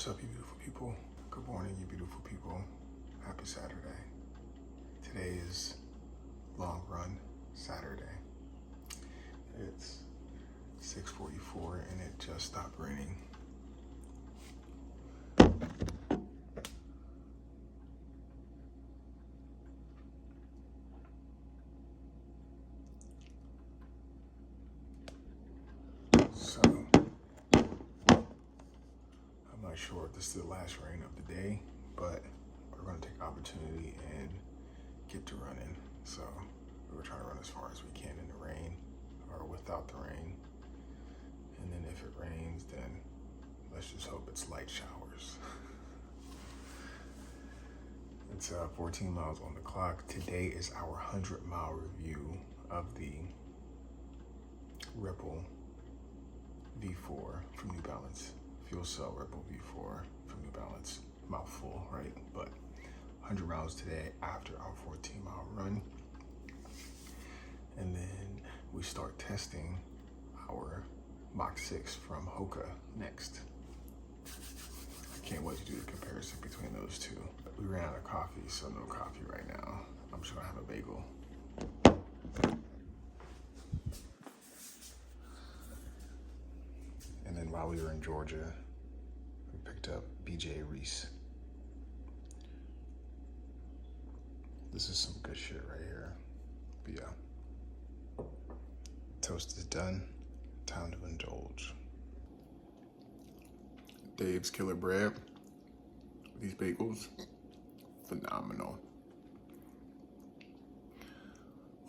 What's up, you beautiful people? Good morning, you beautiful people. Happy Saturday. Today is long run Saturday. It's 6:44 and it just stopped raining. So, I'm not sure if this is the last rain of the day, but we're going to take opportunity and get to running. So, we're trying to run as far as we can in the rain or without the rain. And then if it rains, then let's just hope it's light showers. It's 14 miles on the clock. Today is our 100-mile review of the Rebel V4 from New Balance. FuelCell Rebel V4 from New Balance. Mouthful, right? But 100 miles today after our 14-mile run. And then we start testing our Mach 6 from Hoka next. I can't wait to do the comparison between those two. We ran out of coffee, so no coffee right now. I'm just gonna have a bagel. And then while we were in Georgia, we picked up BJ Reese. This is some good shit right here. But yeah, toast is done. Time to indulge. Dave's Killer Bread. These bagels, phenomenal.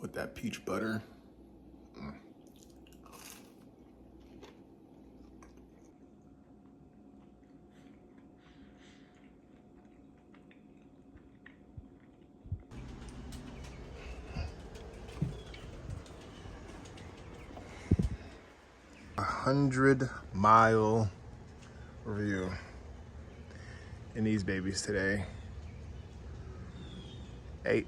With that peach butter. 100-mile review in these babies today. Hey.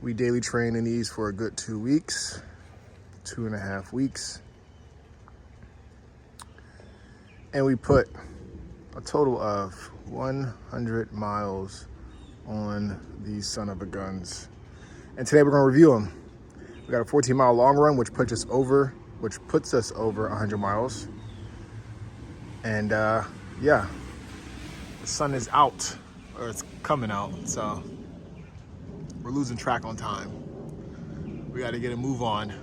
We daily train in these for a good 2 weeks, 2.5 weeks. And we put a total of 100 miles on these son of a guns. And today we're gonna review them. We got a 14-mile long run, which puts us over 100 miles. And yeah, the sun is out, or it's coming out, so we're losing track on time. We got to get a move on.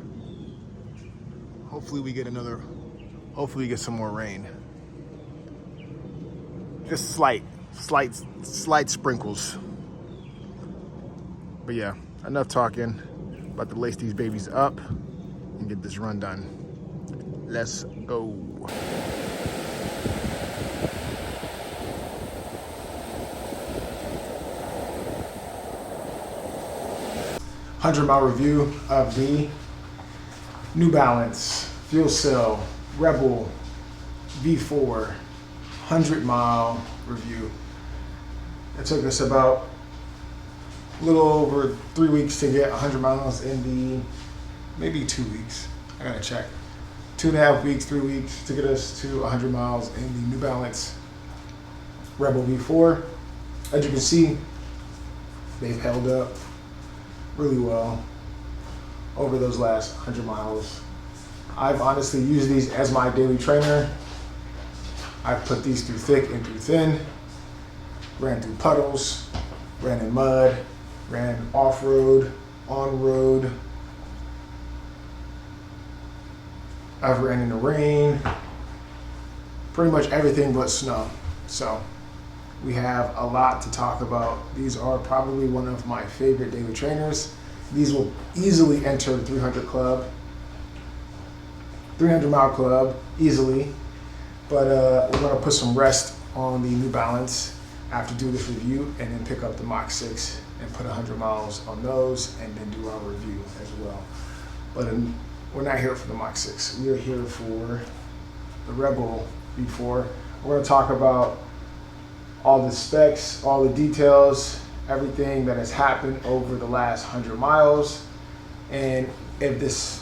Hopefully we get some more rain. Just slight sprinkles. But yeah, enough talking. About to lace these babies up and get this run done. Let's go. 100-mile review of the New Balance FuelCell Rebel V4 100-mile review. It took us about a little over 3 weeks to get 100 miles in maybe 2 weeks. I gotta check. 2.5 weeks, 3 weeks to get us to 100 miles in the New Balance Rebel V4. As you can see, they've held up really well over those last 100 miles. I've honestly used these as my daily trainer. I've put these through thick and through thin, ran through puddles, ran in mud, ran off-road, on-road. I've ran in the rain, pretty much everything but snow. So we have a lot to talk about. These are probably one of my favorite daily trainers. These will easily enter the 300-mile club, easily. But we're gonna put some rest on the New Balance after do this review, and then pick up the Mach 6 and put 100 miles on those, and then do our review as well. But we're not here for the Mach 6. We are here for the Rebel V4. We're gonna talk about all the specs, all the details, everything that has happened over the last 100 miles, and if this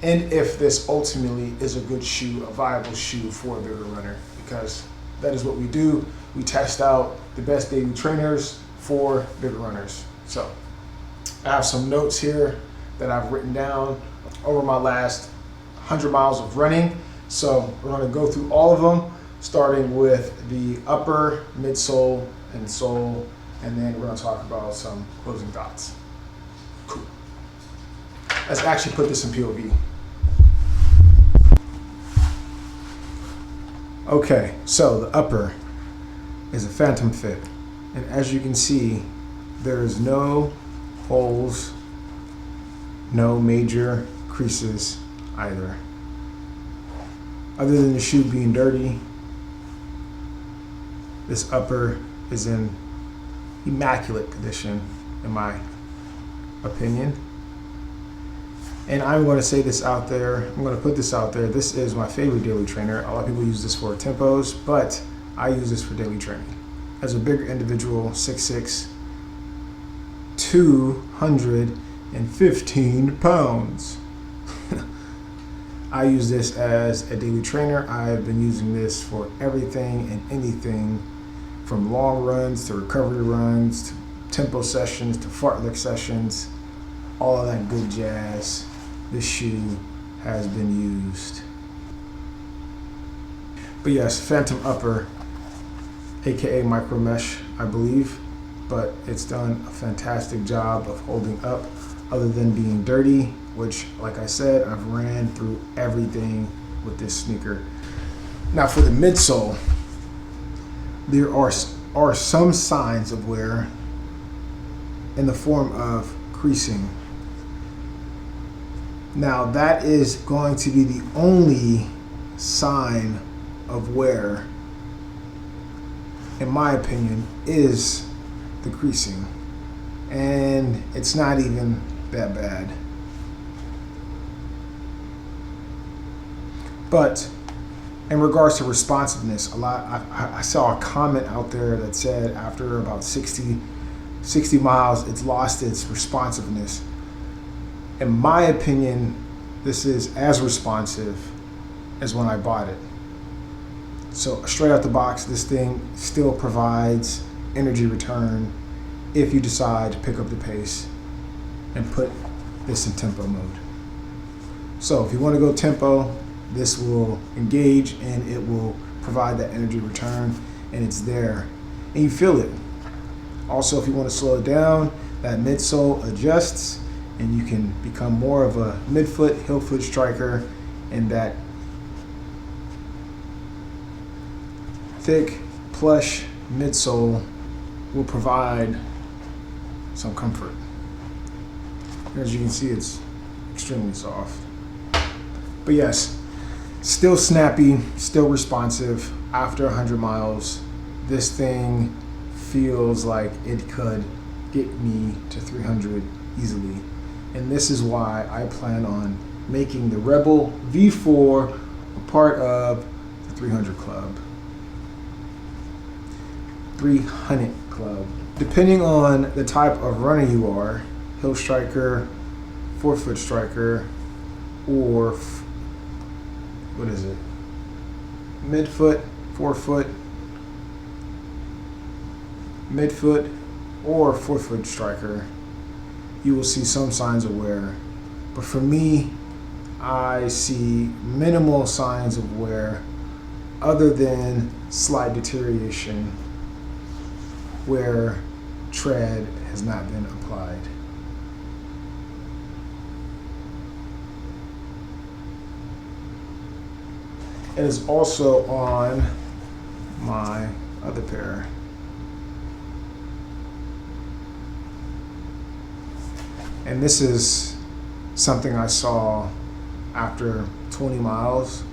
and if this ultimately is a good shoe, a viable shoe for a bigger runner, because that is what we do. We test out the best daily trainers for bigger runners. So I have some notes here that I've written down over my last 100 miles of running. So we're going to go through all of them, starting with the upper, midsole, and sole, and then we're going to talk about some closing thoughts. Cool. Let's actually put this in POV. Okay, so the upper is a FantomFit, and as you can see, there is no holes, no major creases either. Other than the shoe being dirty, this upper is in immaculate condition, in my opinion. And I'm going to say this out there, I'm going to put this out there, this is my favorite daily trainer. A lot of people use this for tempos, but I use this for daily training. As a bigger individual, 6'6", 215 pounds. I use this as a daily trainer. I've been using this for everything and anything, from long runs to recovery runs, to tempo sessions, to fartlek sessions, all of that good jazz. This shoe has been used. But yes, Phantom Upper, aka micro mesh, I believe, but it's done a fantastic job of holding up, other than being dirty, which, like I said, I've ran through everything with this sneaker. Now for the midsole, there are some signs of wear in the form of creasing. Now that is going to be the only sign of wear, in my opinion, is the creasing. And it's not even that bad. But in regards to responsiveness, I saw a comment out there that said after about 60 miles, it's lost its responsiveness. In my opinion, this is as responsive as when I bought it. So straight out the box, this thing still provides energy return if you decide to pick up the pace and put this in tempo mode. So if you want to go tempo, this will engage and it will provide that energy return, and it's there and you feel it. Also, if you want to slow it down, that midsole adjusts and you can become more of a midfoot, heel foot striker, and that thick, plush midsole will provide some comfort. As you can see, it's extremely soft. But yes, still snappy, still responsive. After 100 miles, this thing feels like it could get me to 300 easily. And this is why I plan on making the Rebel V4 a part of the 300 Club. 300 Club. Depending on the type of runner you are, heel striker, forefoot striker, or what is it? Midfoot, forefoot, midfoot, or forefoot striker, you will see some signs of wear. But for me, I see minimal signs of wear other than slight deterioration where tread has not been applied. It is also on my other pair. And this is something I saw after 20 miles,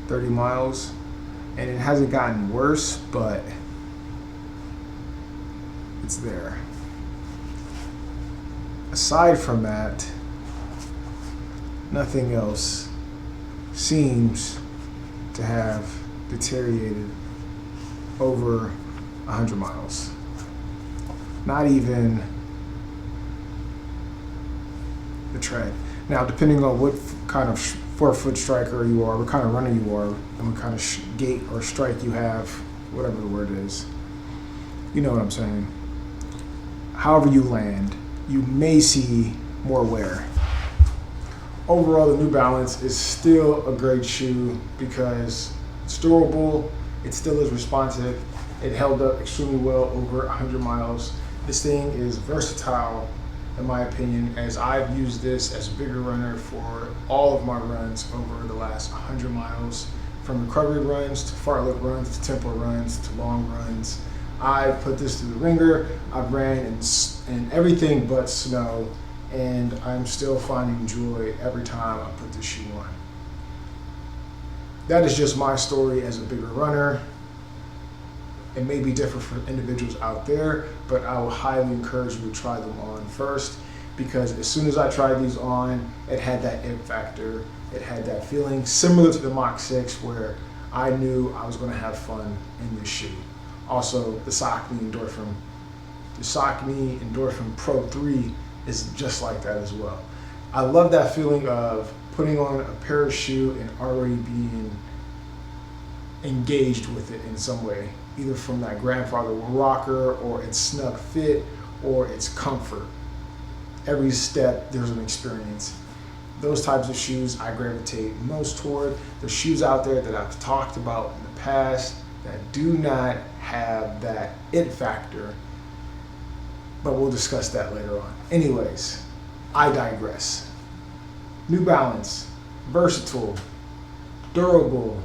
30 miles, and it hasn't gotten worse, but it's there. Aside from that, nothing else seems to have deteriorated over 100 miles. Not even the tread. Now, depending on what kind of forefoot striker you are, what kind of runner you are, and what kind of gait or strike you have, whatever the word is, you know what I'm saying. However you land, you may see more wear. Overall, the New Balance is still a great shoe because it's durable, it still is responsive, it held up extremely well over 100 miles. This thing is versatile, in my opinion, as I've used this as a bigger runner for all of my runs over the last 100 miles, from recovery runs to fartlek runs to tempo runs to long runs. I put this through the ringer. I've ran in everything but snow, and I'm still finding joy every time I put this shoe on. That is just my story as a bigger runner. It may be different for individuals out there, but I will highly encourage you to try them on first, because as soon as I tried these on, it had that it factor. It had that feeling similar to the Mach 6, where I knew I was going to have fun in this shoe. Also, the Saucony Endorphin Pro 3 is just like that as well. I love that feeling of putting on a pair of shoe and already being engaged with it in some way, either from that grandfather rocker, or its snug fit, or its comfort. Every step, there's an experience. Those types of shoes I gravitate most toward. There's shoes out there that I've talked about in the past that do not have that it factor, but we'll discuss that later on. Anyways, I digress. New Balance, versatile, durable,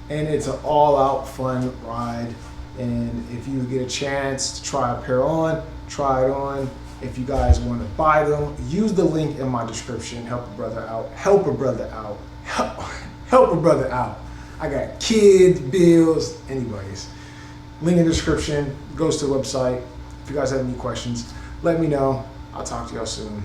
and it's an all-out fun ride. And if you get a chance to try a pair on, try it on. If you guys want to buy them, use the link in my description. Help a brother out. Help a brother out. Help a brother out. I got kids, bills, anyways. Link in the description. Goes to the website. If you guys have any questions, let me know. I'll talk to y'all soon.